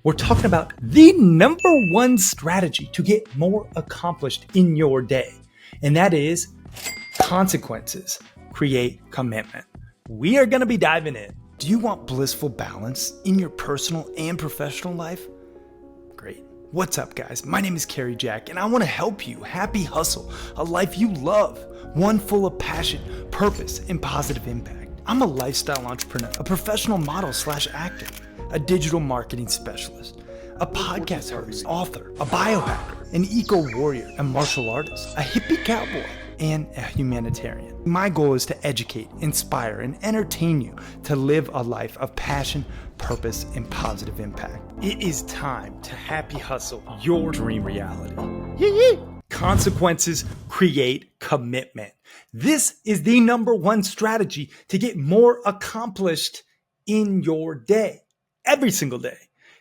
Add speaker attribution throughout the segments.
Speaker 1: We're talking about the number one strategy to get more accomplished in your day, and that is consequences create commitment. We are going to be diving in. Do you want blissful balance in your personal and professional life? Great. What's up, guys? My name is Cary and I want to help you happy hustle a life you love, one full of passion, purpose, and positive impact. I'm a lifestyle entrepreneur, a professional model / actor, a digital marketing specialist, a podcast host, author, a biohacker, an eco warrior, a martial artist, a hippie cowboy, and a humanitarian. My goal is to educate, inspire, and entertain you to live a life of passion, purpose, and positive impact. It is time to happy hustle your dream reality. Consequences create commitment. This is the number one strategy to get more accomplished in your day, every single day.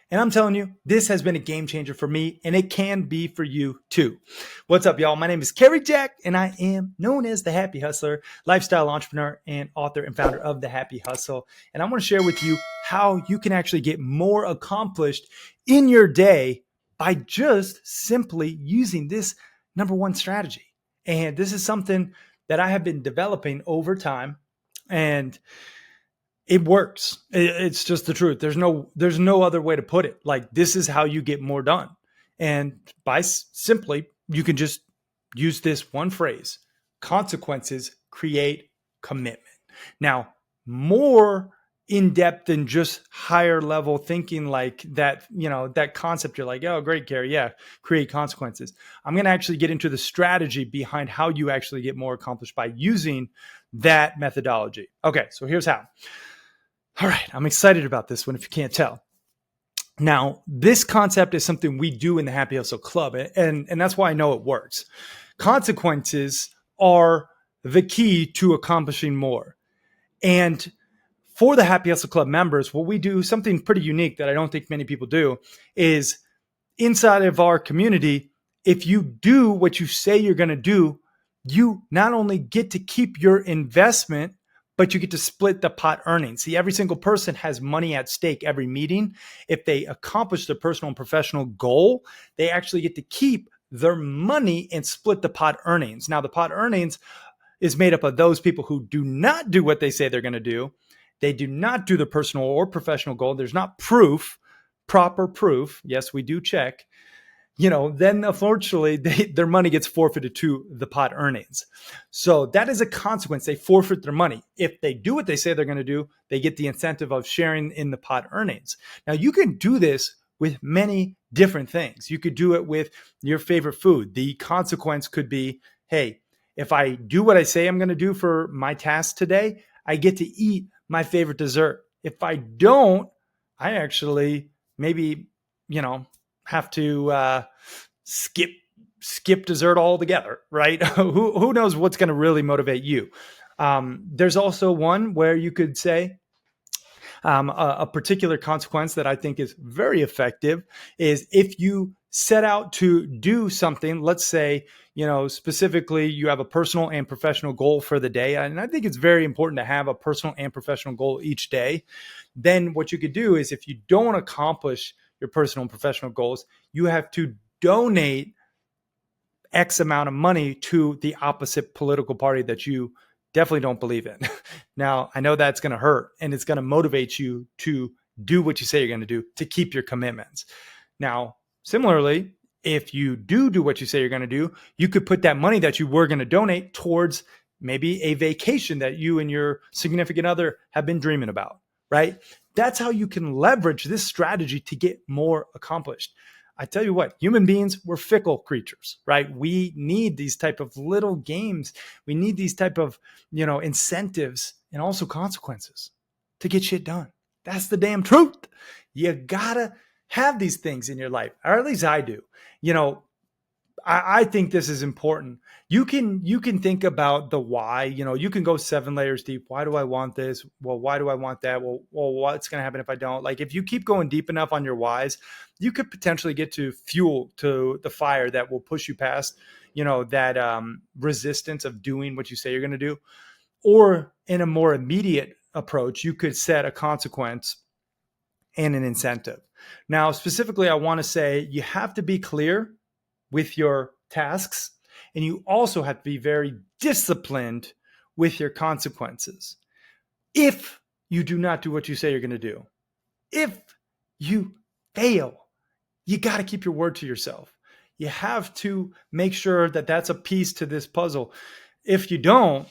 Speaker 1: And I'm telling you, this has been a game changer for me, and it can be for you too. What's up, y'all? My name is Cary, and I am known as the Happy Hustler, lifestyle entrepreneur, and author and founder of The Happy Hustle. And I want to share with you how you can actually get more accomplished in your day by just simply using this number one strategy. And this is something that I have been developing over time, and it works. It's just the truth. There's no other way to put it. Like, this is how you get more done. And by simply, you can just use this one phrase: consequences create commitment. Now, more in depth than just higher level thinking like that, that concept. You're like, oh, great, Cary. Yeah, create consequences. I'm going to actually get into the strategy behind how you actually get more accomplished by using that methodology. Okay, so here's how. All right, I'm excited about this one if you can't tell. Now, this concept is something we do in the Happy Hustle Club, and that's why I know it works. Consequences are the key to accomplishing more. And for the Happy Hustle Club members, what we do, something pretty unique that I don't think many people do, is inside of our community, if you do what you say you're going to do, you not only get to keep your investment, but you get to split the pot earnings. See, every single person has money at stake every meeting. If they accomplish their personal and professional goal, they actually get to keep their money and split the pot earnings. Now, the pot earnings is made up of those people who do not do what they say they're going to do. They do not do the personal or professional goal. There's not proper proof. Yes, we do check. Then unfortunately, their money gets forfeited to the pot earnings. So that is a consequence. They forfeit their money. If they do what they say they're going to do, they get the incentive of sharing in the pot earnings. Now, you can do this with many different things. You could do it with your favorite food. The consequence could be, hey, if I do what I say I'm going to do for my task today, I get to eat my favorite dessert. If I don't, I actually maybe, have to skip dessert altogether, right? Who knows what's going to really motivate you? There's also one where you could say a particular consequence that I think is very effective is if you set out to do something, let's say, specifically you have a personal and professional goal for the day. And I think it's very important to have a personal and professional goal each day. Then what you could do is if you don't accomplish your personal and professional goals, you have to donate X amount of money to the opposite political party that you definitely don't believe in. Now, I know that's going to hurt, and it's going to motivate you to do what you say you're going to do to keep your commitments. Now, similarly, if you do what you say you're going to do, you could put that money that you were going to donate towards maybe a vacation that you and your significant other have been dreaming about, right? That's how you can leverage this strategy to get more accomplished. I tell you what, human beings, we're fickle creatures, right? We need these type of little games. We need these type of, incentives and also consequences to get shit done. That's the damn truth. You gotta have these things in your life, or at least I do. I think this is important. You can think about the why. You can go 7 layers deep. Why do I want this? Well, why do I want that? Well, what's going to happen if I don't? Like, if you keep going deep enough on your whys, you could potentially get to fuel to the fire that will push you past, that resistance of doing what you say you're going to do. Or in a more immediate approach, you could set a consequence and an incentive. Now, specifically, I want to say you have to be clear with your tasks, and you also have to be very disciplined with your consequences. If you do not do what you say you're going to do, if you fail, you got to keep your word to yourself. You have to make sure that that's a piece to this puzzle. If you don't,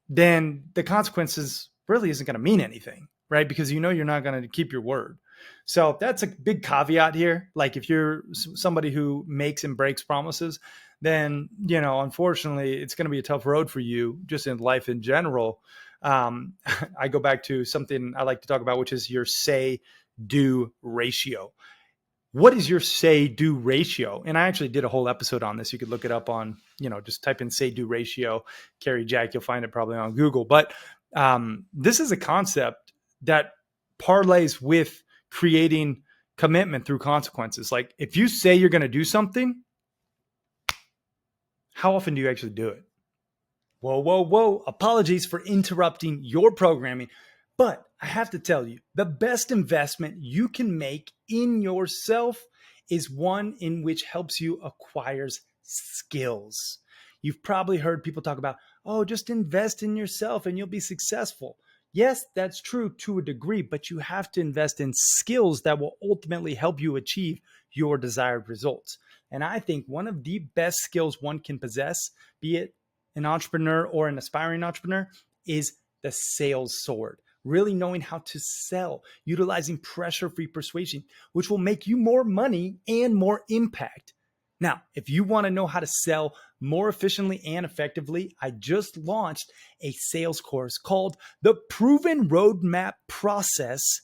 Speaker 1: then the consequences really isn't going to mean anything, right? Because you know you're not going to keep your word. So that's a big caveat here. Like if you're somebody who makes and breaks promises, then, unfortunately, it's going to be a tough road for you just in life in general. I go back to something I like to talk about, which is your say-do ratio. What is your say-do ratio? And I actually did a whole episode on this. You could look it up on, just type in say-do ratio, Cary Jack. You'll find it probably on Google. But this is a concept that parlays with creating commitment through consequences. Like if you say you're going to do something, how often do you actually do it? Whoa. Apologies for interrupting your programming. But I have to tell you, the best investment you can make in yourself is one in which helps you acquire skills. You've probably heard people talk about, just invest in yourself and you'll be successful. Yes, that's true to a degree, but you have to invest in skills that will ultimately help you achieve your desired results. And I think one of the best skills one can possess, be it an entrepreneur or an aspiring entrepreneur, is the sales sword. Really knowing how to sell, utilizing pressure-free persuasion, which will make you more money and more impact. Now, if you want to know how to sell more efficiently and effectively, I just launched a sales course called The Proven Roadmap Process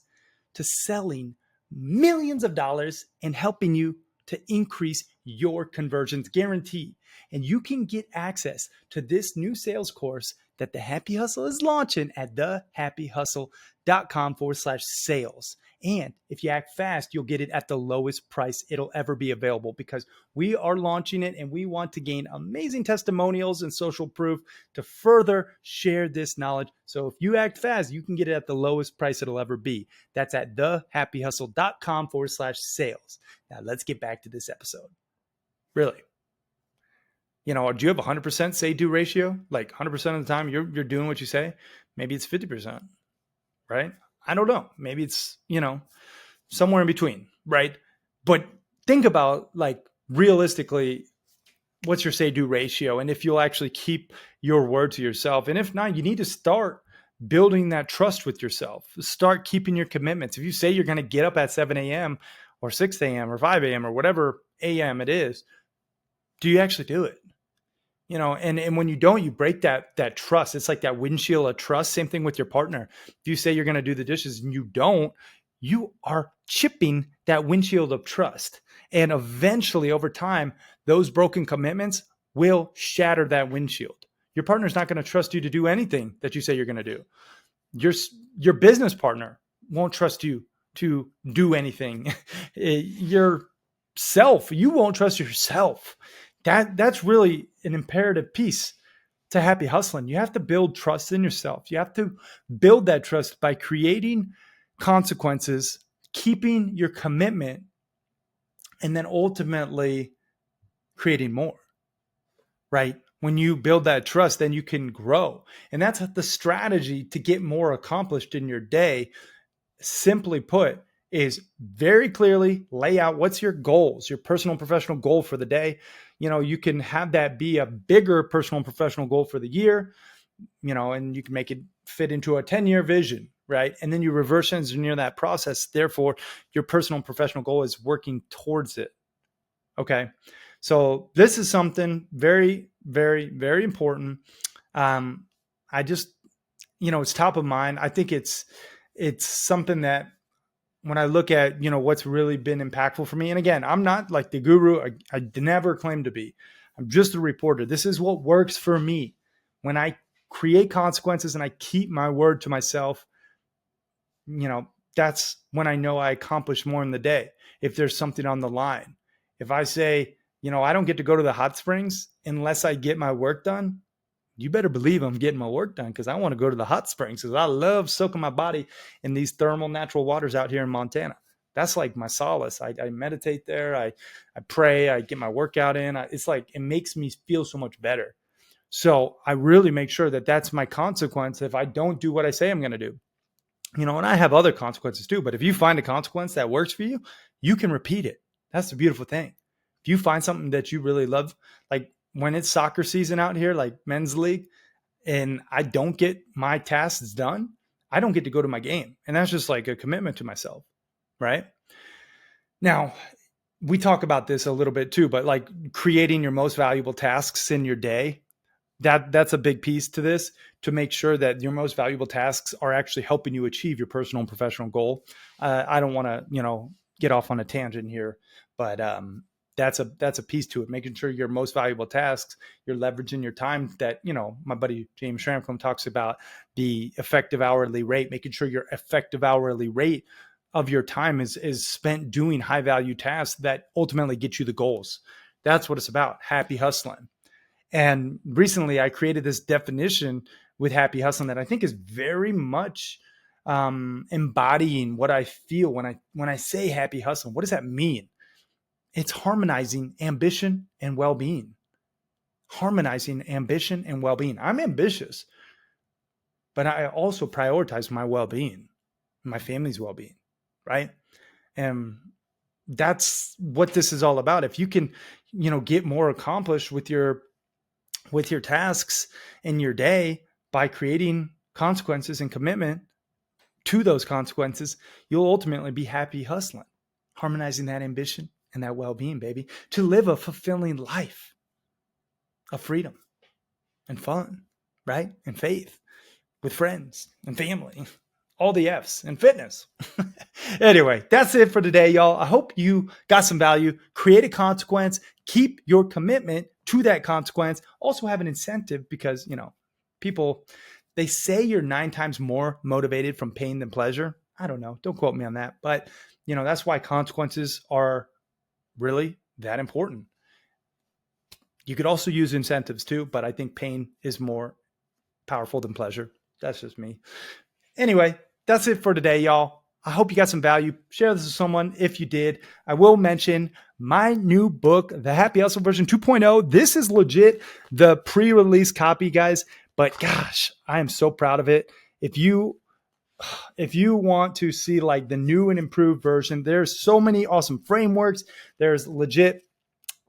Speaker 1: to Selling Millions of Dollars and helping you to increase your conversions guaranteed. And you can get access to this new sales course that The Happy Hustle is launching at thehappyhustle.com/sales. And if you act fast, you'll get it at the lowest price it'll ever be available, because we are launching it and we want to gain amazing testimonials and social proof to further share this knowledge. So if you act fast, you can get it at the lowest price it'll ever be. That's at thehappyhustle.com/sales. Now let's get back to this episode. Really. Do you have 100% say-do ratio? Like 100% of the time you're doing what you say? Maybe it's 50%, right? I don't know. Maybe it's, somewhere in between, right? But think about, like, realistically, what's your say-do ratio? And if you'll actually keep your word to yourself. And if not, you need to start building that trust with yourself. Start keeping your commitments. If you say you're going to get up at 7 a.m. or 6 a.m. or 5 a.m. or whatever a.m. it is, do you actually do it? And when you don't, you break that trust. It's like that windshield of trust. Same thing with your partner. If you say you're going to do the dishes and you don't, you are chipping that windshield of trust. And eventually, over time, those broken commitments will shatter that windshield. Your partner's not going to trust you to do anything that you say you're going to do. Your business partner won't trust you to do anything. You won't trust yourself. That's really an imperative piece to happy hustling. You have to build trust in yourself. You have to build that trust by creating consequences, keeping your commitment, and then ultimately creating more, right? When you build that trust, then you can grow. And that's the strategy to get more accomplished in your day. Simply put, is very clearly lay out what's your goals, your personal and professional goal for the day. You can have that be a bigger personal and professional goal for the year, and you can make it fit into a 10-year vision, right? And then you reverse engineer that process. Therefore, your personal and professional goal is working towards it. Okay. So this is something very, very, very important. I just, it's top of mind. I think it's something that, when I look at, what's really been impactful for me, and again, I'm not like the guru. I never claim to be. I'm just a reporter. This is what works for me. When I create consequences and I keep my word to myself, that's when I know I accomplish more in the day. If there's something on the line, if I say, I don't get to go to the hot springs unless I get my work done, you better believe I'm getting my work done, because I want to go to the hot springs, because I love soaking my body in these thermal natural waters out here in Montana. That's like my solace. I meditate there. I pray. I get my workout in. It's like it makes me feel so much better. So I really make sure that that's my consequence if I don't do what I say I'm going to do. You know, and I have other consequences too. But if you find a consequence that works for you, you can repeat it. That's the beautiful thing. If you find something that you really love, like when it's soccer season out here, like men's league, and I don't get my tasks done, I don't get to go to my game. And that's just like a commitment to myself, right? Now, we talk about this a little bit too, but like creating your most valuable tasks in your day, that's a big piece to this, to make sure that your most valuable tasks are actually helping you achieve your personal and professional goal. I don't want to, get off on a tangent here, but that's a piece to it. Making sure your most valuable tasks, you're leveraging your time. That my buddy James Schramcom talks about the effective hourly rate. Making sure your effective hourly rate of your time is spent doing high value tasks that ultimately get you the goals. That's what it's about. Happy hustling. And recently I created this definition with happy hustling that I think is very much embodying what I feel when I say happy hustling. What does that mean? It's harmonizing ambition and well-being. Harmonizing ambition and well-being. I'm ambitious, but I also prioritize my well-being, my family's well-being, right? And that's what this is all about. If you can, get more accomplished with your tasks in your day by creating consequences and commitment to those consequences, you'll ultimately be happy hustling, harmonizing that ambition and that well-being, baby, to live a fulfilling life of freedom and fun, right? And faith with friends and family, all the F's, and fitness. Anyway, that's it for today, y'all. I hope you got some value. Create a consequence, keep your commitment to that consequence. Also have an incentive because, people, they say you're 9 times more motivated from pain than pleasure. I don't know. Don't quote me on that. But, that's why consequences are really that important. You could also use incentives too, but I think pain is more powerful than pleasure. That's just me. Anyway, that's it for today, y'all. I hope you got some value. Share this with someone if you did. I will mention my new book, The Happy Hustle version 2.0. This is legit the pre-release copy, guys. But gosh, I am so proud of it. If you want to see like the new and improved version, there's so many awesome frameworks. There's legit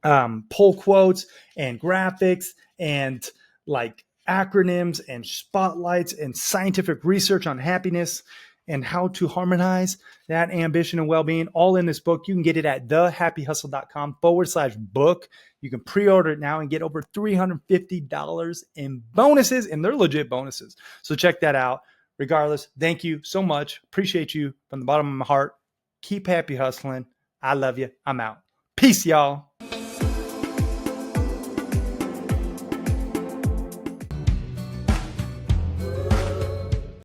Speaker 1: pull quotes and graphics and like acronyms and spotlights and scientific research on happiness and how to harmonize that ambition and well-being, all in this book. You can get it at thehappyhustle.com/book. You can pre-order it now and get over $350 in bonuses, and they're legit bonuses. So check that out. Regardless, thank you so much. Appreciate you from the bottom of my heart. Keep happy hustling. I love you. I'm out. Peace, y'all.